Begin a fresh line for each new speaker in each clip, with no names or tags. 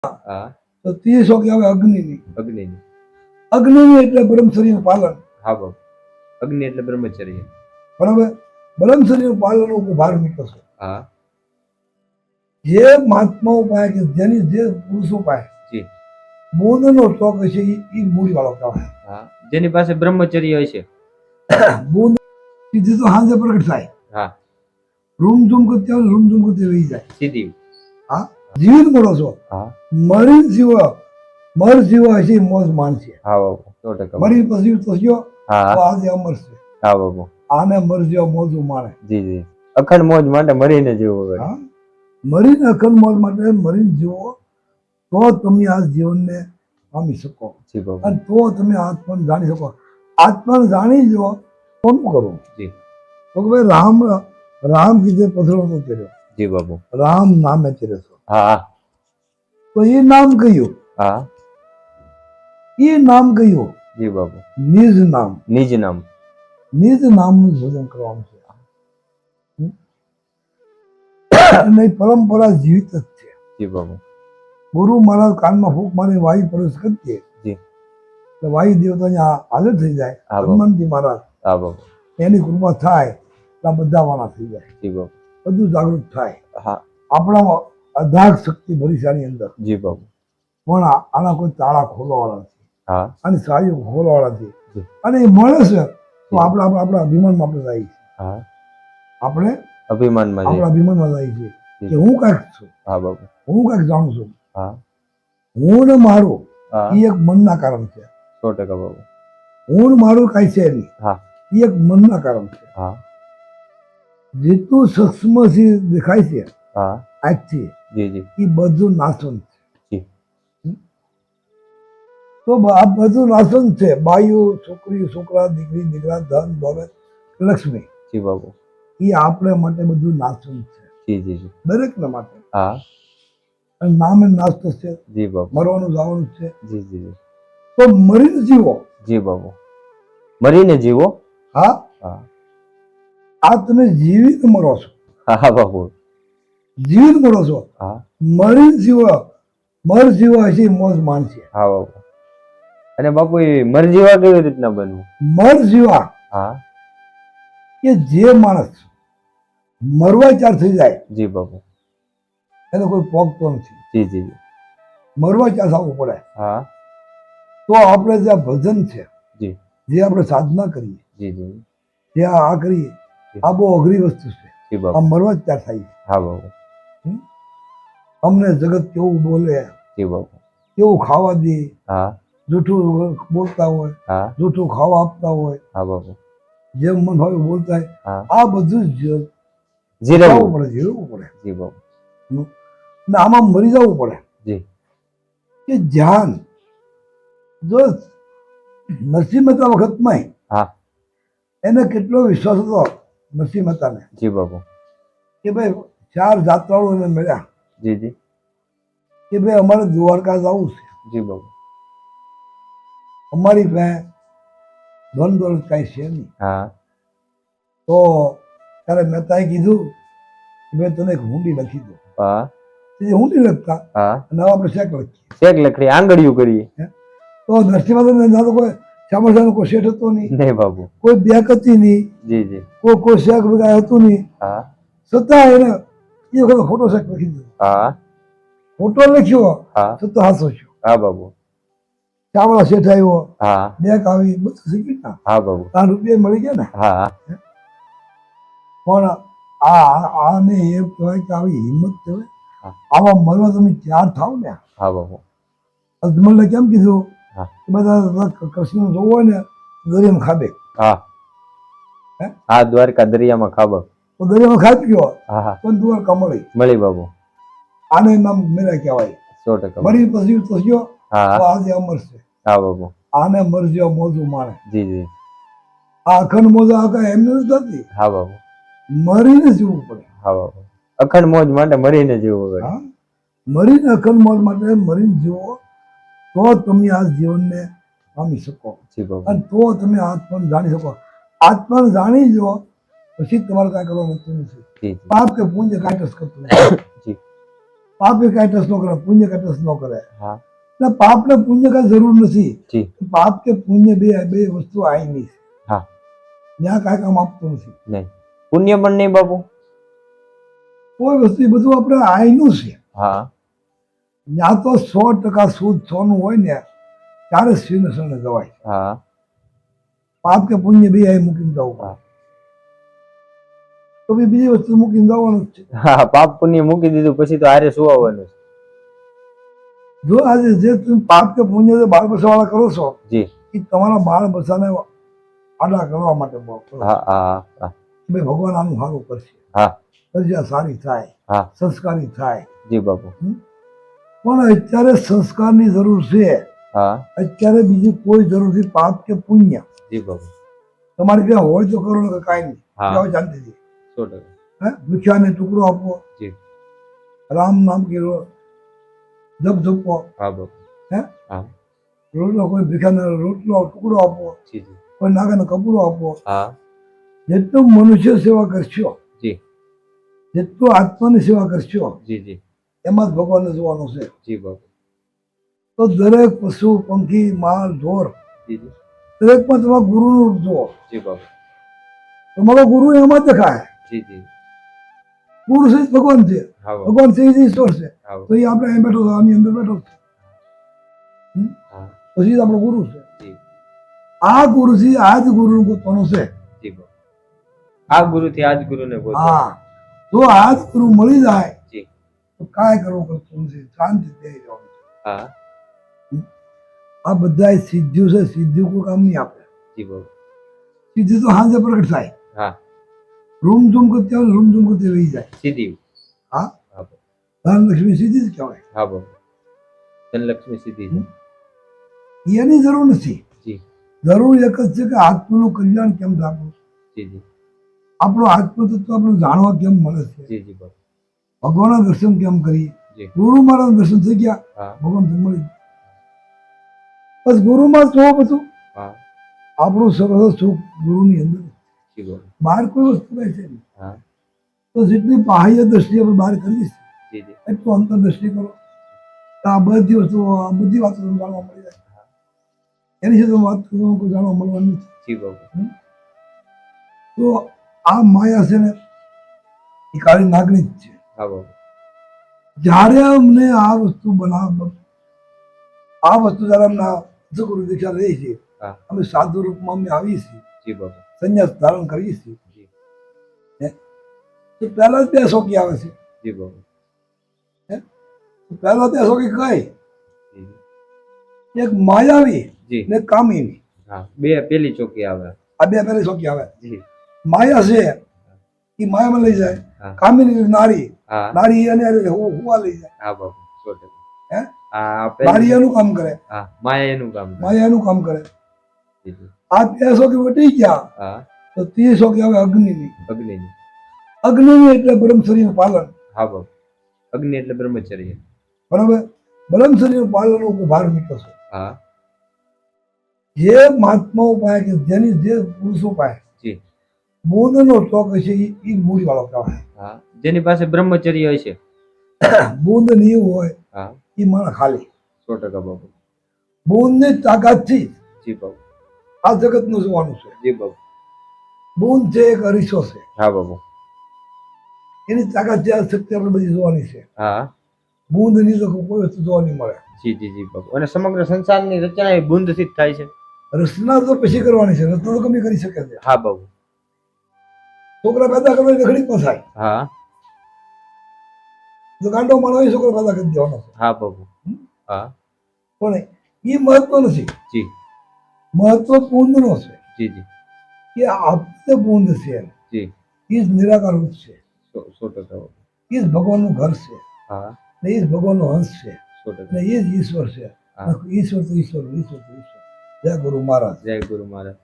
હા
તો તે શોખ આવે અગ્નિની.
અગ્નિની.
અગ્નિની એટલે બ્રહ્મચર્યનું પાલન.
હા બાબુ. અગ્નિ એટલે બ્રહ્મચર્ય.
બરાબર. બ્રહ્મચર્યનું પાલન ઉપર ભાર મૂક્યો છે.
હા
જે મહાત્માઓ પાસે કે જેની જે પુરુષો પાસે
જી.
બોધનો શોખ હશે એ મૂડી વાળો કહેવાય.
હા જેની પાસે બ્રહ્મચર્ય હોય છે.
બોધ સીધી તો હાંજે પ્રગટ થાય.
હા
રૂમ ઝૂમ કરતી આવે રૂમ ઝૂમ કરતી વહી જાય.
સીધી.
હા જીવિત મળો છો.
હા
મરી જીવ મર જીવ હશે મોજ માણશે.
હા બાબુ 100%.
મરી પછી તો થયો
હા
તો આજે અમર છે.
હા બાબુ.
આને મર જીવ મોજું માણે.
જી જી. અખંડ મોજ માટે મરીને જીવવું પડે.
હા મરીને અખંડ મોજ માટે મરીને જીવો તો તમે આ જીવનને પામી શકો.
જી બાબુ.
અને તો તમે આત્માને જાણી શકો. આત્માને જાણી જો તો શું કરવું?
જી.
તો કે ભાઈ રામ રામ કીધે પથરો નો કર્યો.
જી બાબુ.
રામ નામે ચરે છો.
હા
તો એ નામ કયું?
હા
એ નામ કયું?
જી બાબુ.
નિજ નામ.
નિજ નામ.
નિજ નામનું ભોજન કરવાનું છે. અને પરંપરા જીવિત જ છે.
જી બાબુ.
ગુરુ મહારાજ કાનમાં ફૂંક મારી વાયુ પ્રવેશ કરીએ
જી.
તો વાયુ દેવતા હાજર થઈ જાય.
હા બાબુ.
હનુમાનજી મહારાજ
હા બાબુ.
એની કૃપા થાય તો બધા વાળા થઈ જાય.
જી બાબુ.
બધું જાગૃત થાય.
હા
આપણામાં અધાક શક્તિ ભરીસાની અંદર
જી બાબુ.
પણ આના કોઈ તાળા ખોલવાવાળા નથી.
હા
અને સાડીઓ ખોલવાવાળા નથી.
જી.
અને એ મળે છે તો આપણે આપણા અભિમાનમાં આપણે જાય છે.
હા
આપણે
અભિમાનમાં
આપણા
જઈએ.
અભિમાનમાં જાય છે
જી.
કે હું કાંઈક છું.
હા બાબુ.
હું કાંઈક જાણું છું.
હા
હું ને મારું
હા
એ એક મનના કારણ છે.
100% બાબુ.
હું ને મારું કાંઈ છે નહીં.
હા
એ એક મનના કારણ છે.
હા
જેટલું સૂક્ષ્મ દેખાય છે
હા
આજથી
જી જી
એ બધું નાશવંત છે.
જી.
તો આ બધું નાશવંત છે. બાયુ છોકરી છોકરા દીકરી દીકરા ધન દોલત લક્ષ્મી
જી બાબુ.
એ આપણે માટે બધું નાશવંત છે.
જી જી જી.
દરેકના માટે.
હા
અને નામે નાશતો છે.
જી બાબુ.
મરવાનું જવાનું છે.
જી જી જી.
તો મરીને જીવો.
જી બાબુ. મરીને જીવો.
હા
હા
આ તમે જીવીને મરો છો.
હા બાબુ.
જીવીને મરો છો.
હા
મરીને જીવો. મર જીવો હશે મોજ માણશે.
હા બાબુ. અને બાપુ એ મરજીવા કેવી રીતના બનવું?
મર જીવા
હા
કે જે માણસ મરવા ચાર થઈ જાય
જી બાબુ.
એને કોઈ પોગતો નથી.
જી જી જી.
મરવા ચાર થવું પડે.
હા
તો આપણે જે આ ભજન છે
જી
જે આપણે સાધના કરીએ
જી જી
જે આ કરીએ આ બહુ અઘરી વસ્તુ છે.
જી
આ
બાબુ.
મરવા જ ત્યાં થાય.
હા બાબુ.
અમને જગત કેવું બોલે
જી બાબુ.
કેવું ખાવા દે
હા
જૂઠું બોલતા હોય
હા
જૂઠું ખાવા આપતા હોય
હા બાબુ.
જેમ મન ભાવે બોલતા હોય
હા
આ બધું જ
જીરવવું
પડે જીરવું પડે.
જી બાબુ.
ને આમાં મરી જવું પડે
જી
કે ધ્યાન જો નરસિંહ મહેતા વખતમાં
હા
એને કેટલો વિશ્વાસ હતો નરસિંહ મહેતાને
જી બાબુ.
કે ભાઈ 4 જાત્રાળુ એને મળ્યા
જી જી
કે ભાઈ અમારે દ્વારકા જવું છે.
જી બાબુ.
અમારી પાસે ધન દોલત કાંઈ છે નહીં.
હા
તો ત્યારે મહેતાએ કીધું કે ભાઈ તને એક હુંડી લખી દો.
હા
એ હુંડી લખતા
હા
અને હવે આપણે શેક લખીએ.
શેક લકડી આંગળીયું કરીએ.
તો નરસિંહ મહેતાને ના તો કોઈ શામળાનો કોઈ શેઠ હતો નહીં.
નહીં બાબુ.
કોઈ બેક હતી નહીં.
જી જી
કોઈ શેક વગર હતું નહીં.
હા
છતાં એને એ વખત ફોટો શેક લખી દીધો.
હા
ફોટો લખ્યો
હા
છતાં હાથો થયો.
હા બાબુ.
શામળા શેઠ આવ્યો
હા
બેક આવી બધું શીખી ના
હા બાબુ.
₹5 મળી ગયા ને.
હા
પણ આને એ કહેવાય કે આવી હિંમત કહેવાય.
હા.
આવા મરવા તમે ચાર થાવ ને.
હા બાબુ.
અજમલને કેમ કીધું
હા
કે બધા કૃષ્ણ જોવું હોય ને દરિયામાં ખાબે.
હા હા દ્વારકા દરિયામાં ખાબક.
તો દરિયામાં ખાઈ ગયો
હા હા
પણ દ્વારકા મળી.
મળી બાબુ.
આને નામ મેળા કહેવાય.
100%
મરી પછી તો થયો
હા
તો આજે અમર છે.
હા બાબુ.
આને મરજો મોજું માણે.
જી જી
આ અખંડ મોજ આ કઈ એમને નથી થતી.
હા બાબુ.
મરીને જીવવું પડે.
હા બાબુ. અખંડ મોજ માટે મરીને જીવવું પડે.
હા મરીને અખંડ મોજ માટે મરીને જીવો તો તમે આ જીવનને પામી શકો.
જી બાબુ.
અને તો તમે આત્માને જાણી શકો. આત્માને જાણી જો પછી તમારે કાંઈ કરવાનું નથી.
જી જી
પાપ કે પુણ્ય કાંઈ જ કરતું નથી.
જી
પાપ એ કાંઈ ટચ ન કરે, પુણ્ય કાંઈ ટચ ન કરે.
હા
એટલે પાપ ને પુણ્ય કાંઈ જરૂર નથી.
જી
પાપ કે પુણ્ય બે વસ્તુ આઈની છે.
હા
ત્યાં કાંઈ કામ આપતું નથી.
નહીં પુણ્ય પણ નહીં બાપુ.
કોઈ વસ્તુ એ બધું આપણે આઈનું છે.
હા
ત્યાં તો 100% શુદ્ધ સોનું હોય ને ત્યારે શિવને શરણે જવાય.
હા
પાપ કે પુણ્ય બે આઈ મૂકીને જવું પડે. તો બી બીજી વસ્તુ મૂકીને જવાનું જ છે.
હા પાપ પુણ્ય મૂકી દીધું પછી તો હારે શું આવવાનું છે.
જો આજે જે તમે પાપ કે પુણ્ય જે બાળ બસાવાળા કરો છો
જી
એ તમારા બાળ બસાને આડા કરવા માટે બહુ કરો છો.
હા હા હા
ભાઈ ભગવાન આનું સારું કરશે,
હા
પ્રજા સારી થાય,
હા
સંસ્કારી થાય.
જી બાપુ.
પણ અત્યારે સંસ્કારની જરૂર છે.
હા
અત્યારે બીજી કોઈ જરૂર નથી. પાપ કે પુણ્ય
જી બાપુ.
તમારી ત્યાં હોય તો કરો ને કાંઈ નહીં.
હા.
જાઓ શાંતિથી.
100%.
ભૂખ્યાને ટુકડો આપો,
જી
રામ નામ કીધો, જપ જપો.
હા બાપુ.
હે
હા
રોટલો કોઈ ભૂખ્યાને રોટલો ટુકડો આપો,
જી જી
કોઈ નાગાને કપડો આપો.
હા
જેટલું મનુષ્ય સેવા કરશો,
જી
જેટલું આત્માની સેવા કરશો,
જી જી
એમાં જ ભગવાનને જોવાનું છે.
જી બાપુ.
તો દરેક પશુ પંખી માલ ઢોર
જી જી
દરેકમાં તમારા ગુરુનું રૂપ જુઓ.
જી બાપુ.
તમારો ગુરુ એમાં જ દેખાય.
જી જી
ગુરુ છે જ ભગવાન છે.
હા બાપુ.
ભગવાન છે એ જ ઈશ્વર છે.
હા બાપુ.
તો એ આપણે અહીં બેઠો છે, આની અંદર બેઠો છે.
હા
પછી જ આપણો ગુરુ છે.
જી
આ ગુરુથી આ જ ગુરુનું ગોતવાનું છે.
જી બાપુ. આ ગુરુથી આ જ ગુરુને ગોતો.
હા જો આ જ ગુરુ મળી જાય
જી
તો કાંઈ કરવું પડતું નથી. શાંતિ થઈ જવાનું છે.
હા
આ બધા સિદ્ધિઓ છે. સિદ્ધિઓ કોઈ કામ નહીં આપે.
જી બાપુ.
સિદ્ધિ તો સાંજે પ્રગટ થાય.
હા
રૂમ ઝૂમ કરતી આવે, રૂમ ઝૂમ કરતી વહી જાય.
સીધી.
હા
હા બાપુ.
ધનલક્ષ્મી સિદ્ધિ જ કહેવાય.
હા બાપુ. ધનલક્ષ્મી સીધી છે.
એની જરૂર નથી.
જી
જરૂર એક જ છે કે આત્માનું કલ્યાણ કેમ થાતું,
જી જી
આપણું આત્મતત્વ આપણે જાણવા કેમ મળે છે,
જી જી બાપુ.
ભગવાનના દર્શન કેમ કરીએ.
જી
ગુરુ મહારાજ દર્શન થઈ ગયા,
હા
ભગવાન તો મળી ગયા. બસ ગુરુમાં જ જોવો બધું.
હા
આપણું સર્વ સુખ ગુરુની અંદર.
જી બાપુ.
બહાર કોઈ વસ્તુ કઈ છે નહીં.
હા
તો જેટલી બાહ્ય દ્રષ્ટિ આપણે બહાર કરીએ છીએ
જી જી
એટલું અંતરદ્રષ્ટિ કરો તો આ બધી વસ્તુઓ આ બધી વાતો તમને જાણવા મળી જાય. એની સાથે વાત કરવામાં કોઈ જાણવા મળવાનું નથી.
જી બાપુ.
તો આ માયા છે ને એ કાળી નાગની જ છે.
હા બાપુ.
જ્યારે અમને આ વસ્તુ આ વસ્તુ જ્યારે અમને સદગુરુ દીક્ષા રહી છે,
હા
અમે સાધુ રૂપમાં અમે આવીએ છીએ,
જી બાપુ.
સંન્યાસ ધારણ કરીએ છીએ,
જી
તો પહેલા જ બે શોકી આવે છે.
જી બાપુ.
તો પહેલા બે શોકી કઈ
જી જી
એક માયાવી
જી
ને કામિની.
હા બે પેલી ચોકી આવે.
આ બે પહેલી શોકી આવે.
જી
માયા છે એ માયામાં લઈ જાય.
હા
કામિની નારી,
હા
નારી એને હુવા લઈ જાય.
હા બાપુ. 100%.
હે
હા
નારી
પેલી.
એનું કામ કરે,
હા માયા એનું કામ કરે.
માયા એનું કામ કરે.
જી જી
આ બે શોકી વટી ગયા
હા
તો તે શોકી આવે અગ્નિની.
અગ્નિની.
અગ્નિની એટલે બ્રહ્મચર્યનું પાલન.
હા બાપુ. અગ્નિ એટલે બ્રહ્મચર્ય.
બરાબર. બ્રહ્મચર્યનું પાલન ઉપર ભાર મૂક્યો છે.
હા
જે મહાત્માઓ પાસે કે જેની જે પુરુષો પાસે
જી
બોધનો ચોક હશે એ મૂડી વાળો કહેવાય.
હા જેની પાસે બ્રહ્મચર્ય હશે.
બોધ નહીં હોય
હા
એ માણસ ખાલી.
100% બાપુ.
બોધની તાકાતથી
જી બાપુ.
આ જગતનું જોવાનું છે.
જી બાપુ.
બોધ છે એક અરીસો છે.
હા બાપુ.
એની તાકાત છે, આ શક્તિ આપણે બધી જોવાની છે.
હા
બૂંદની તો કોઈ વસ્તુ જોવા નહીં મળે.
જી જી જી બાપુ. અને સમગ્ર સંસારની રચના એ બુંદથી જ થાય છે.
રચના તો પછી કરવાની છે. રચના તો કમી કરી શકે છે.
હા બાપુ.
છોકરા પેદા કરવાની ઘડીક ન થાય.
હા
જો ગાંડો માણસ હોય છોકરા પેદા કરી દેવાનો છે.
હા બાપુ. હા
પણ એ મહત્વ નથી.
જી
મહત્વ બૂંદનો છે
જી જી
કે આપણે બૂંદ છે
જી
એ જ નિરાકાર રૂપ છે.
100% બાપુ.
એ જ ભગવાનનું ઘર છે
હા
ને એ જ ભગવાનનો હંસ છે
100%.
ને એ જ ઈશ્વર છે.
હા.
ઈશ્વર તો ઈશ્વર, ઈશ્વર તો ઈશ્વર. જય ગુરુ મહારાજ.
જય ગુરુ મહારાજ.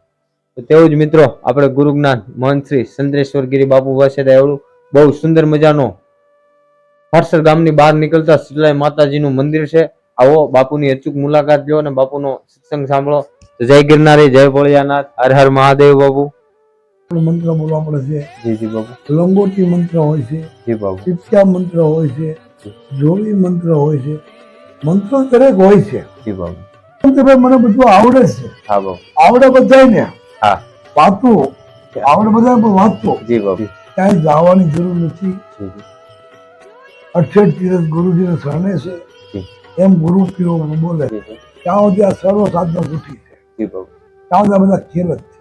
તો તેવું જ મિત્રો આપણે ગુરુ જ્ઞાન મહંત શ્રી ચંદ્રેશ્વરગીરી બાપુ પાસે એવડું બહુ સુંદર મજાનો હર્ષદ ગામની બહાર નીકળતા શીતળાઈ માતાજીનું મંદિર છે. આવો બાપુની અચૂક મુલાકાત લો અને બાપુનો સત્સંગ સાંભળો. જય ગિરનારી, જય ભોળિયાનાથ, હર હર મહાદેવ બાપુ.
મંત્ર બોલવા પડે છે.
જી જી બાપુ.
લંગોટી મંત્ર હોય છે,
જી બાપુ.
ચિત્યા મંત્ર હોય છે, જોડી મંત્ર હોય છે, મંત્રો દરેક હોય છે.
જી બાબુ.
મંત્ર ભાઈ મને બધું આવડે જ છે,
હા બાબુ.
આવડે બધાયને.
હા.
વાંચવું આવડે બધા, પણ વાંચવું
જી બાબુ.
ક્યાંય જવાની જરૂર નથી.
જી જી.
અઠેઠ તીરથ ગુરુજીને શરણે છે,
જી.
એમ ગુરુ પીરો બોલે
જી જી.
ત્યાં સુધી આ સર્વ સાધનો તૂટી છે,
જી બાબુ.
ત્યાં સુધી આ બધા ખેલ જ છે.